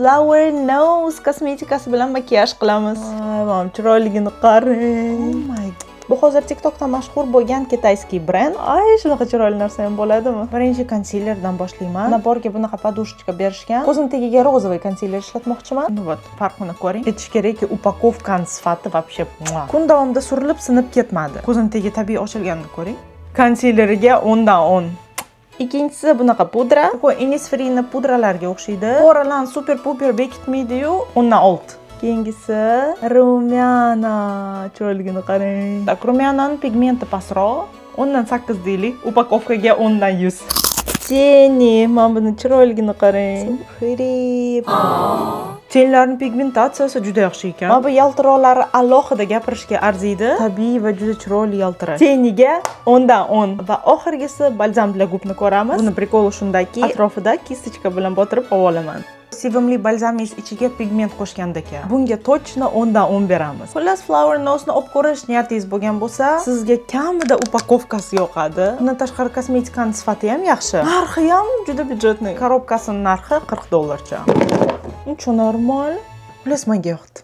Flower Nose kosmetikasi bilan makiyaj qilamiz. Voy, chiroyligini qarang. Oh my god. Bu hozir TikTokda mashhur bo'lgan kitayskiy brend. Ay, shunaqa chiroyli narsa ham bo'ladimi? Birinchi konsilerdan boshlayman. Naborga bunaqa podushечка berishgan. Ko'zim tagiga rozовый konsiler ishlatmoqchiman. Ну вот, farqini ko'ring. Aytish kerakki, upakovkani sifati вообще. Kun davomida surilib, sinib ketmadi. Ko'zim tagi tabiiy ochilganini ko'ring. Konsileriga 10 dan 10. Ikkinchisi bunaqa pudra. Bu Innisfree pudralarga o'xshaydi. Poralarni super puper bekitmaydi-yu, 10 dan 6. Keyingisi rumyana. Chiroyligini qarang. Tak, rumyananing pigmenti pastroq. 10 dan 8 deylik. Upakovkaga 10 dan 100. Teni, mana buni chiroyligini qarang. Pretty. Tenlarning pigmentatsiyasi juda yaxshi ekan. Mana bu yaltiroqlari alohida gapirishga arziydi. Tabiiy va juda chiroyli yaltirash. Teniga 10 dan 10. Va oxirgisi balzam для gubni ko'ramiz. Buni prikoli shundaki, atrofida kistочка bilan botirib olaman. Sevimli balzamingiz ichiga pigment qo'shganda ekan. Bunga точно 10 dan 10 beramiz. Xullas, Flower Nose'ni olib ko'rish niyatingiz bo'lgan bo'lsa, sizga kamida upakovkasi yoqadi. Bundan tashqari kosmetikaning sifati ham yaxshi. Narxi ham juda byudjetniy. Korobkasining narxi $40. Ncho normal. Xullas, menga yoqdi.